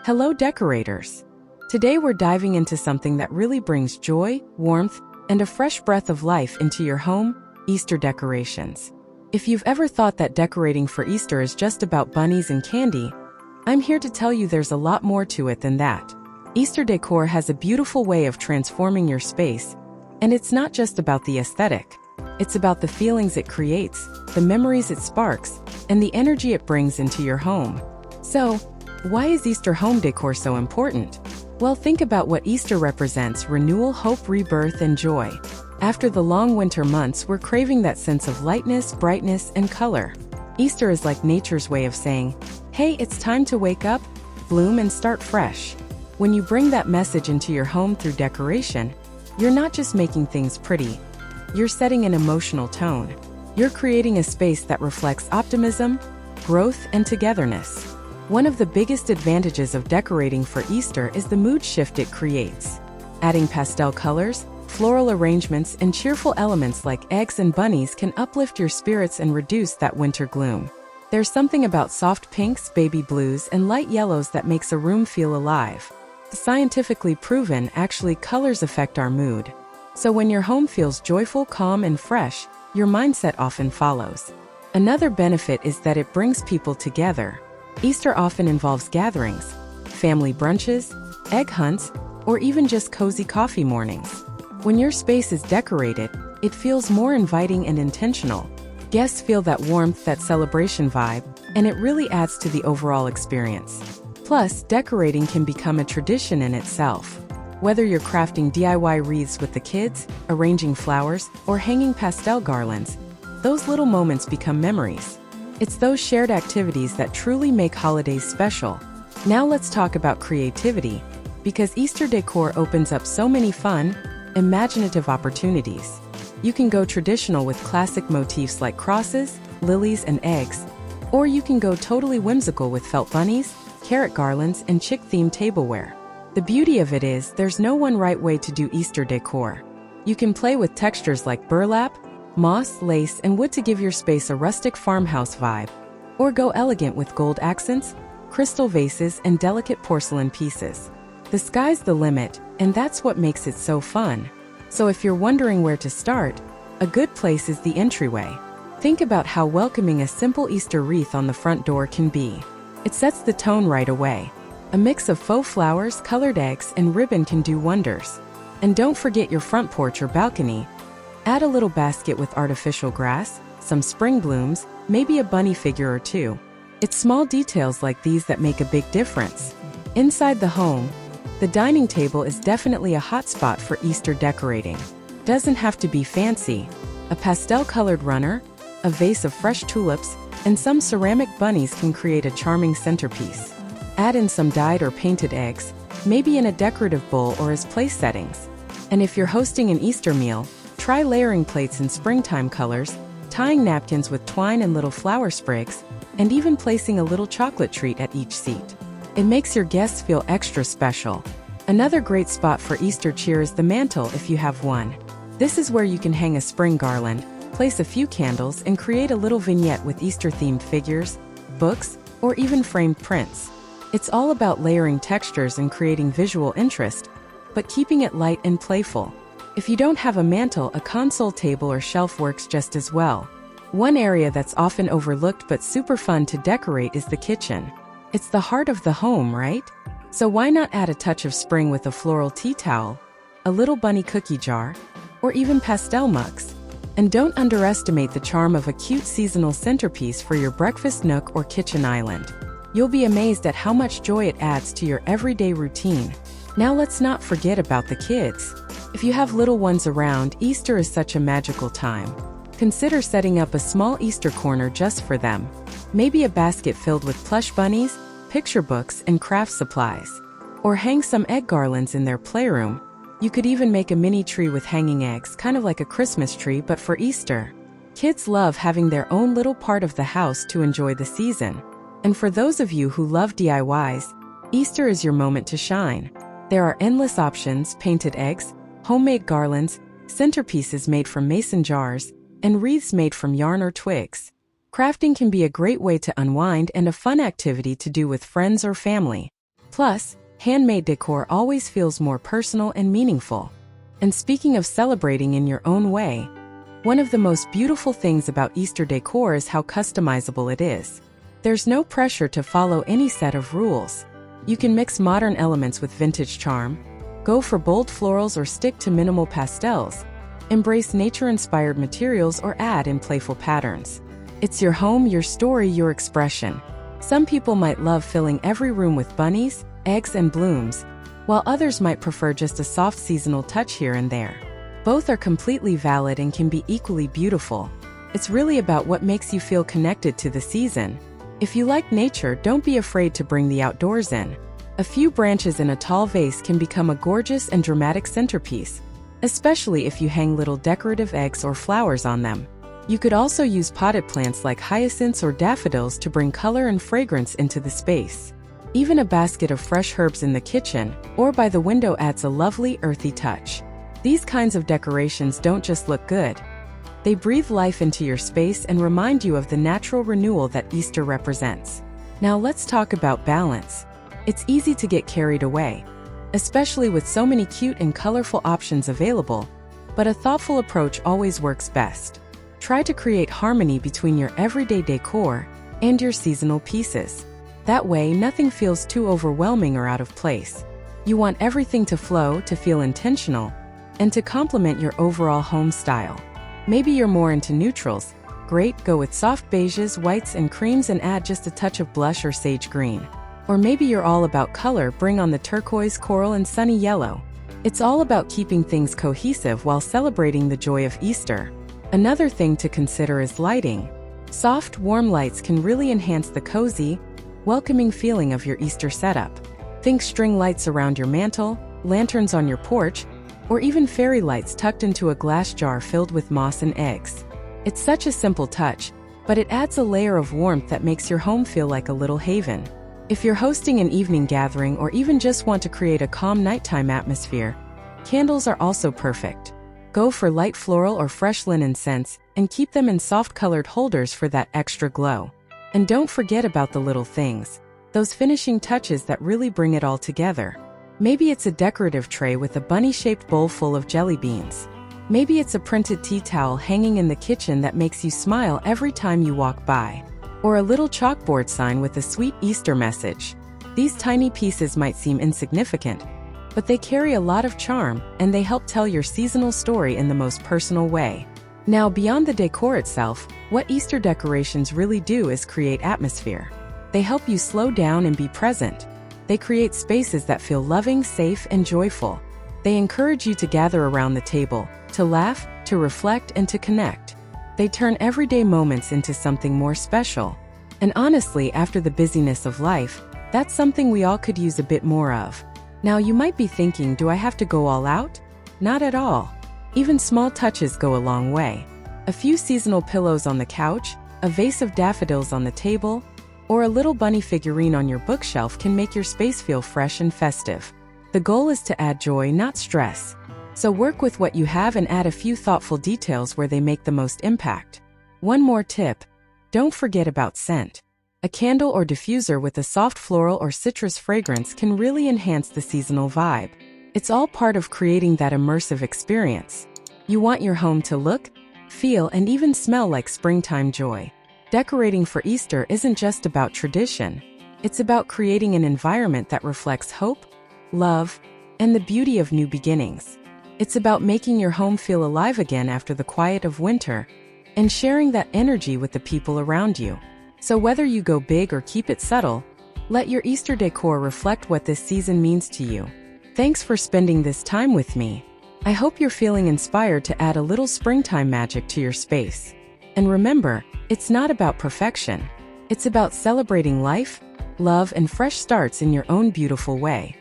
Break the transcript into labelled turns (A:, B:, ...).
A: Hello, decorators! Today we're diving into something that really brings joy, warmth, and a fresh breath of life into your home: Easter decorations. If you've ever thought that decorating for Easter is just about bunnies and candy, I'm here to tell you there's a lot more to it than that. Easter decor has a beautiful way of transforming your space, and it's not just about the aesthetic. It's about the feelings it creates, the memories it sparks, and the energy it brings into your home. So, why is Easter home decor so important? Well, think about what Easter represents: renewal, hope, rebirth, and joy. After the long winter months, we're craving that sense of lightness, brightness, and color. Easter is like nature's way of saying, hey, it's time to wake up, bloom, and start fresh. When you bring that message into your home through decoration, you're not just making things pretty. You're setting an emotional tone. You're creating a space that reflects optimism, growth, and togetherness. One of the biggest advantages of decorating for Easter is the mood shift it creates. Adding pastel colors, floral arrangements, and cheerful elements like eggs and bunnies can uplift your spirits and reduce that winter gloom. There's something about soft pinks, baby blues, and light yellows that makes a room feel alive. Scientifically proven, actually, colors affect our mood. So when your home feels joyful, calm, and fresh, your mindset often follows. Another benefit is that it brings people together. Easter often involves gatherings, family brunches, egg hunts, or even just cozy coffee mornings. When your space is decorated, it feels more inviting and intentional. Guests feel that warmth, that celebration vibe, and it really adds to the overall experience. Plus, decorating can become a tradition in itself. Whether you're crafting DIY wreaths with the kids, arranging flowers, or hanging pastel garlands, those little moments become memories. It's those shared activities that truly make holidays special. Now let's talk about creativity, because Easter decor opens up so many fun, imaginative opportunities. You can go traditional with classic motifs like crosses, lilies, and eggs, or you can go totally whimsical with felt bunnies, carrot garlands, and chick-themed tableware. The beauty of it is, there's no one right way to do Easter decor. You can play with textures like burlap, moss, lace, and wood to give your space a rustic farmhouse vibe, or go elegant with gold accents, crystal vases, and delicate porcelain pieces. The sky's the limit, and that's what makes it so fun. So if you're wondering where to start, a good place is the entryway. Think about how welcoming a simple Easter wreath on the front door can be. It sets the tone right away. A mix of faux flowers, colored eggs, and ribbon can do wonders. And don't forget your front porch or balcony. Add a little basket with artificial grass, some spring blooms, maybe a bunny figure or two. It's small details like these that make a big difference. Inside the home, the dining table is definitely a hot spot for Easter decorating. Doesn't have to be fancy. A pastel-colored runner, a vase of fresh tulips, and some ceramic bunnies can create a charming centerpiece. Add in some dyed or painted eggs, maybe in a decorative bowl or as place settings. And if you're hosting an Easter meal, try layering plates in springtime colors, tying napkins with twine and little flower sprigs, and even placing a little chocolate treat at each seat. It makes your guests feel extra special. Another great spot for Easter cheer is the mantle if you have one. This is where you can hang a spring garland, place a few candles, and create a little vignette with Easter-themed figures, books, or even framed prints. It's all about layering textures and creating visual interest, but keeping it light and playful. If you don't have a mantle, a console table or shelf works just as well. One area that's often overlooked but super fun to decorate is the kitchen. It's the heart of the home, right? So why not add a touch of spring with a floral tea towel, a little bunny cookie jar, or even pastel mugs? And don't underestimate the charm of a cute seasonal centerpiece for your breakfast nook or kitchen island. You'll be amazed at how much joy it adds to your everyday routine. Now let's not forget about the kids. If you have little ones around, Easter is such a magical time. Consider setting up a small Easter corner just for them. Maybe a basket filled with plush bunnies, picture books, and craft supplies. Or hang some egg garlands in their playroom. You could even make a mini tree with hanging eggs, kind of like a Christmas tree but for Easter. Kids love having their own little part of the house to enjoy the season. And for those of you who love DIYs, Easter is your moment to shine. There are endless options: painted eggs, homemade garlands, centerpieces made from mason jars, and wreaths made from yarn or twigs. Crafting can be a great way to unwind and a fun activity to do with friends or family. Plus, handmade decor always feels more personal and meaningful. And speaking of celebrating in your own way, one of the most beautiful things about Easter decor is how customizable it is. There's no pressure to follow any set of rules. You can mix modern elements with vintage charm, go for bold florals or stick to minimal pastels, embrace nature-inspired materials or add in playful patterns. It's your home, your story, your expression. Some people might love filling every room with bunnies, eggs, and blooms, while others might prefer just a soft seasonal touch here and there. Both are completely valid and can be equally beautiful. It's really about what makes you feel connected to the season. If you like nature, don't be afraid to bring the outdoors in. A few branches in a tall vase can become a gorgeous and dramatic centerpiece, especially if you hang little decorative eggs or flowers on them. You could also use potted plants like hyacinths or daffodils to bring color and fragrance into the space. Even a basket of fresh herbs in the kitchen or by the window adds a lovely, earthy touch. These kinds of decorations don't just look good. They breathe life into your space and remind you of the natural renewal that Easter represents. Now let's talk about balance. It's easy to get carried away, especially with so many cute and colorful options available, but a thoughtful approach always works best. Try to create harmony between your everyday decor and your seasonal pieces. That way, nothing feels too overwhelming or out of place. You want everything to flow, to feel intentional, and to complement your overall home style. Maybe you're more into neutrals. Great, go with soft beiges, whites, and creams and add just a touch of blush or sage green. Or maybe you're all about color, bring on the turquoise, coral, and sunny yellow. It's all about keeping things cohesive while celebrating the joy of Easter. Another thing to consider is lighting. Soft, warm lights can really enhance the cozy, welcoming feeling of your Easter setup. Think string lights around your mantle, lanterns on your porch, or even fairy lights tucked into a glass jar filled with moss and eggs. It's such a simple touch, but it adds a layer of warmth that makes your home feel like a little haven. If you're hosting an evening gathering or even just want to create a calm nighttime atmosphere, candles are also perfect. Go for light floral or fresh linen scents and keep them in soft-colored holders for that extra glow. And don't forget about the little things, those finishing touches that really bring it all together. Maybe it's a decorative tray with a bunny-shaped bowl full of jelly beans. Maybe it's a printed tea towel hanging in the kitchen that makes you smile every time you walk by. Or a little chalkboard sign with a sweet Easter message. These tiny pieces might seem insignificant, but they carry a lot of charm, and they help tell your seasonal story in the most personal way. Now, beyond the decor itself, what Easter decorations really do is create atmosphere. They help you slow down and be present. They create spaces that feel loving, safe, and joyful. They encourage you to gather around the table, to laugh, to reflect, and to connect. They turn everyday moments into something more special. And honestly, after the busyness of life, that's something we all could use a bit more of. Now, you might be thinking, do I have to go all out? Not at all. Even small touches go a long way. A few seasonal pillows on the couch, a vase of daffodils on the table, or a little bunny figurine on your bookshelf can make your space feel fresh and festive. The goal is to add joy, not stress. So work with what you have and add a few thoughtful details where they make the most impact. One more tip: don't forget about scent. A candle or diffuser with a soft floral or citrus fragrance can really enhance the seasonal vibe. It's all part of creating that immersive experience. You want your home to look, feel, and even smell like springtime joy. Decorating for Easter isn't just about tradition. It's about creating an environment that reflects hope, love, and the beauty of new beginnings. It's about making your home feel alive again after the quiet of winter, and sharing that energy with the people around you. So whether you go big or keep it subtle, let your Easter decor reflect what this season means to you. Thanks for spending this time with me. I hope you're feeling inspired to add a little springtime magic to your space. And remember, it's not about perfection. It's about celebrating life, love, and fresh starts in your own beautiful way.